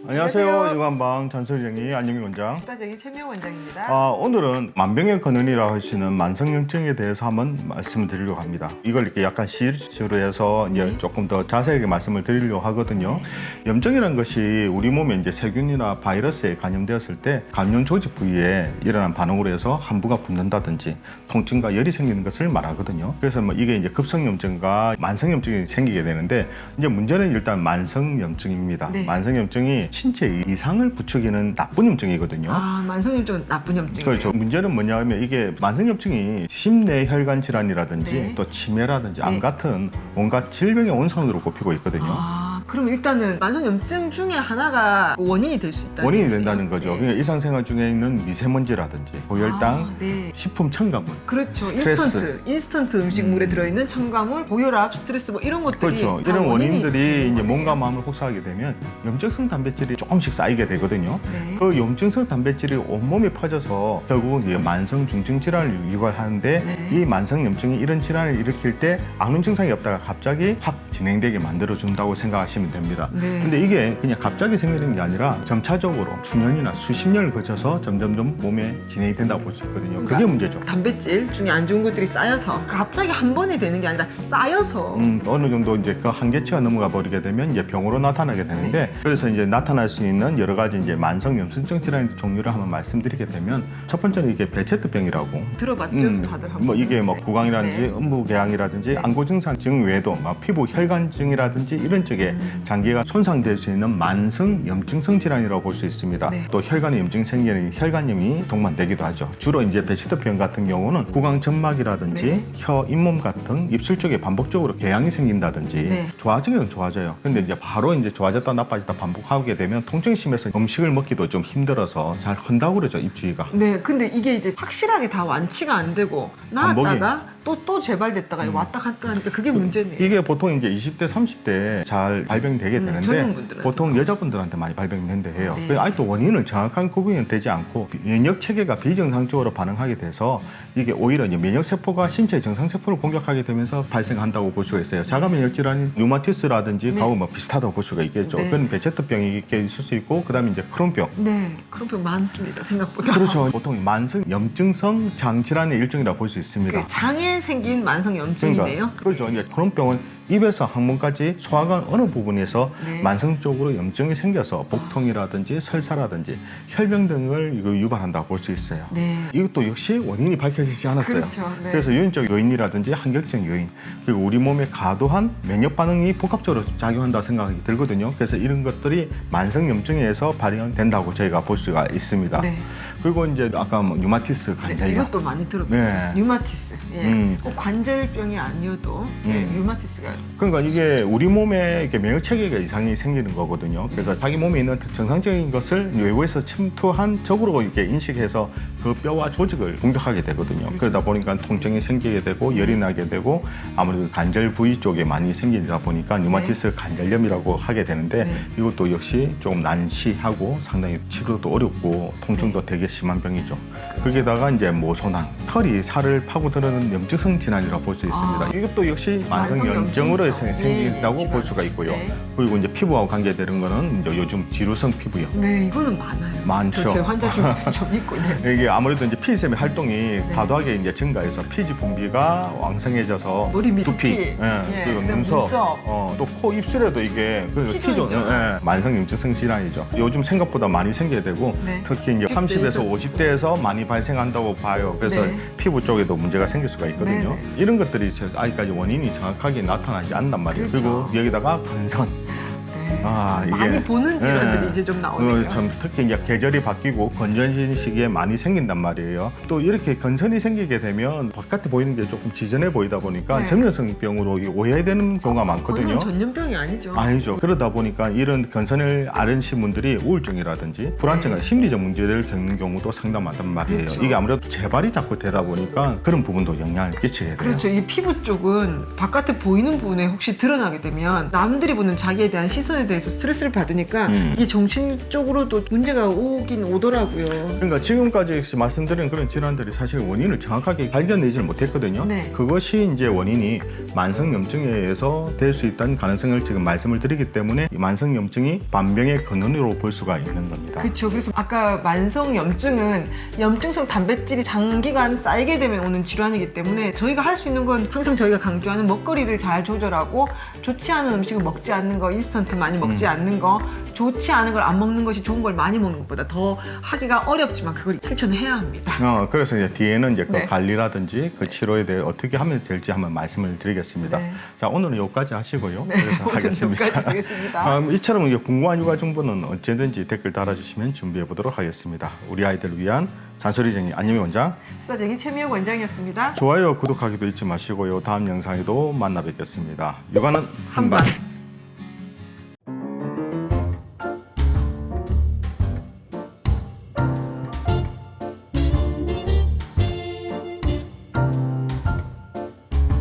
안녕하세요. 유관방 전설정의 안영미 원장. 식사정의 최미호 원장입니다. 오늘은 만병의 근원이라고 하시는 만성염증에 대해서 한번 말씀을 드리려고 합니다. 이걸 이렇게 약간 시리즈로 해서 이제 조금 더 자세하게 말씀을 드리려고 하거든요. 염증이라는 것이 우리 몸에 이제 세균이나 바이러스에 감염되었을 때 감염 조직 부위에 일어난 반응으로 해서 한부가 붓는다든지 통증과 열이 생기는 것을 말하거든요. 그래서 뭐 이게 이제 급성염증과 만성염증이 생기게 되는데 이제 문제는 일단 만성염증입니다. 네. 만성염증이 신체 이상을 부추기는 나쁜 염증이거든요. 만성염증은 나쁜 염증이에요. 그렇죠. 문제는 뭐냐면 이게 만성염증이 심내혈관 질환이라든지 네. 또 치매라든지 암 네. 같은 온갖 질병의 원상으로 꼽히고 있거든요. 그럼 일단은 만성염증 중에 하나가 원인이 될 수 있다. 원인이 된다는 거죠. 네. 그러니까 일상생활 중에 있는 미세먼지라든지 고혈당, 네. 식품 첨가물, 그렇죠. 스트레스. 인스턴트 음식물에 들어있는 첨가물, 고혈압, 스트레스 뭐 이런 것들이 그렇죠. 다 이런 원인들이 되는 이제 거네요. 몸과 마음을 혹사하게 되면 염증성 단백질이 조금씩 쌓이게 되거든요. 네. 그 염증성 단백질이 온몸에 퍼져서 결국 이게 만성 중증 질환을 유발하는데 네. 이 만성 염증이 이런 질환을 일으킬 때 아무 증상이 없다가 갑자기 확 진행되게 만들어준다고 생각하시면 됩니다. 네. 근데 이게 그냥 갑자기 생기는 게 아니라 점차적으로 수년이나 수십 년을 거쳐서 점점점 몸에 진행이 된다고 볼 수 있거든요. 그게 그러니까 문제죠. 단백질 중에 안 좋은 것들이 쌓여서 갑자기 한 번에 되는 게 아니라 쌓여서 어느 정도 이제 그 한계치가 넘어가 버리게 되면 이제 병으로 나타나게 되는데 그래서 이제 나타날 수 있는 여러 가지 이제 만성 염증성 질환의 종류를 한번 말씀드리게 되면 첫 번째는 이게 베체트병이라고. 들어봤죠? 다들 한번. 뭐 이게 뭐 구강이라든지 네. 음부궤양이라든지 네. 안구증상증 외에도 막 피부 혈관증이라든지 이런 쪽에 장기가 손상될 수 있는 만성 염증성 질환이라고 볼 수 있습니다. 네. 또 혈관에 염증 생기는 혈관염이 동반되기도 하죠. 주로 이제 베체트병 같은 경우는 구강 점막이라든지 네. 혀, 잇몸 같은 입술 쪽에 반복적으로 궤양이 생긴다든지 네. 좋아지기는 좋아져요. 근데 이제 바로 이제 좋아졌다 나빠졌다 반복하게 되면 통증이 심해서 음식을 먹기도 좀 힘들어서 잘 헌다고 그러죠, 입주위가. 네, 근데 이게 이제 확실하게 다 완치가 안 되고 나왔다가 또 재발됐다가 왔다 갔다 하니까 그게 문제네요. 이게 보통 이제 20대, 30대 잘 발병되게 되는데 젊은분들한테. 보통 여자분들한테 많이 발병된다 해요. 네. 그래서 아직도 원인을 정확한 구분이 되지 않고 면역 체계가 비정상적으로 반응하게 돼서 이게 오히려 이제 면역 세포가 신체 정상 세포를 공격하게 되면서 발생한다고 볼 수가 있어요. 자가 면역 질환인 류마티스라든지 네. 가고 뭐 비슷하다고 볼 수가 있겠죠. 네. 그건 베체트병이 있을 수 있고 그다음에 이제 크론병. 네, 그런 병 많습니다. 생각보다. 그렇죠. 보통 만성 염증성 장 질환의 일종이라고 볼 수 있습니다. 그 장에 생긴 만성염증이네요. 그렇죠. 이제 크론병은 입에서 항문까지 소화관 어느 부분에서 네. 만성적으로 염증이 생겨서 복통이라든지 설사라든지 혈병 등을 이거 유발한다고 볼 수 있어요. 네. 이것도 역시 원인이 밝혀지지 않았어요. 그렇죠. 네. 그래서 유전적 요인이라든지 환경적 요인 그리고 우리 몸에 과도한 면역 반응이 복합적으로 작용한다 생각이 들거든요. 그래서 이런 것들이 만성 염증에서 발현된다고 저희가 볼 수가 있습니다. 네. 그리고 이제 아까 뭐 류마티스 네, 관절염 이것도 많이 들어봤죠. 네. 류마티스. 예. 음. 꼭 관절병이 아니어도 예, 류마티스가 그러니까 이게 우리 몸에 이렇게 면역 체계가 이상이 생기는 거거든요. 그래서 자기 몸에 있는 정상적인 것을 외부에서 침투한 적으로 이렇게 인식해서 그 뼈와 조직을 공격하게 되거든요. 그러다 보니까 통증이 생기게 되고 열이 나게 되고 아무래도 관절 부위 쪽에 많이 생기다 보니까 류마티스 관절염이라고 하게 되는데 네. 이것도 역시 조금 난시하고 상당히 치료도 어렵고 통증도 되게 심한 병이죠. 거기다가 이제 모소낭, 털이 살을 파고드는 염증성 질환이라고 볼 수 있습니다. 이것도 역시 만성 염증으로 생긴다고 네, 볼 수가 있고요. 네. 그리고 이제 피부하고 관계되는 거는 이제 요즘 지루성 피부염. 네, 이거는 많아요. 많죠. 제 환자 중에서 좀 있고. 네. 이게 아무래도 이제 피지샘의 활동이 과도하게 이제 증가해서 피지 분비가 왕성해져서 머리 밑 두피, 두피. 예, 그리고 그다음 눈썹, 눈썹. 또 코, 입술에도 이게 피존이죠. 만성 염증성 질환이죠. 요즘 생각보다 많이 생기게 되고 네. 특히 이제 30에서 50대에서 많이 발생한다고 봐요. 그래서 네. 피부 쪽에도 문제가 생길 수가 있거든요. 네, 이런 것들이 아직까지 원인이 정확하게 나타나지 않단 말이에요. 그렇죠. 그리고 여기다가 건선. 네. 이게 많이 보는 질환들이 네. 이제 좀 나오네요. 참 특히 이제 계절이 바뀌고 건전신 시기에 많이 생긴단 말이에요. 또 이렇게 건선이 생기게 되면 바깥에 보이는 게 조금 지저해 보이다 보니까 네. 전염성병으로 오해되는 경우가 많거든요. 그건 전염병이 아니죠. 아니죠. 그러다 보니까 이런 건선을 앓으신 분들이 우울증이라든지 불안증과 심리적 문제를 겪는 경우도 상당하단 말이에요. 그렇죠. 이게 아무래도 재발이 자꾸 되다 보니까 그런 부분도 영향을 끼치게 돼요. 그렇죠. 이 피부 쪽은 바깥에 보이는 부분에 혹시 드러나게 되면 남들이 보는 자기에 대한 시선이 유산균에 대해서 스트레스를 받으니까 이게 정신적으로도 문제가 오긴 오더라고요. 그러니까 지금까지 말씀드린 그런 질환들이 사실 원인을 정확하게 발견되지는 못했거든요. 네. 그것이 이제 원인이 만성염증에 의해서 될 수 있다는 가능성을 지금 말씀을 드리기 때문에 이 만성염증이 만병의 근원으로 볼 수가 있는 겁니다. 그렇죠. 그래서 아까 만성염증은 염증성 단백질이 장기간 쌓이게 되면 오는 질환이기 때문에 저희가 할 수 있는 건 항상 저희가 강조하는 먹거리를 잘 조절하고 좋지 않은 음식을 먹지 않는 거, 인스턴트 많이 먹지 않는 거, 좋지 않은 걸 안 먹는 것이 좋은 걸 많이 먹는 것보다 더 하기가 어렵지만 그걸 실천해야 합니다. 그래서 이제 뒤에는 이제 그 네. 관리라든지 그 치료에 대해 어떻게 하면 될지 한번 말씀을 드리겠습니다. 네. 자, 오늘은 여기까지 하시고요. 네, 그래서 오늘 하겠습니다. 여기까지 하겠습니다. 이처럼 이제 궁금한 육아 정보는 언제든지 댓글 달아주시면 준비해 보도록 하겠습니다. 우리 아이들을 위한 잔소리쟁이 안유미 원장, 수다쟁이 최미영 원장이었습니다. 좋아요, 구독하기도 잊지 마시고요. 다음 영상에도 만나 뵙겠습니다. 육아는 한반.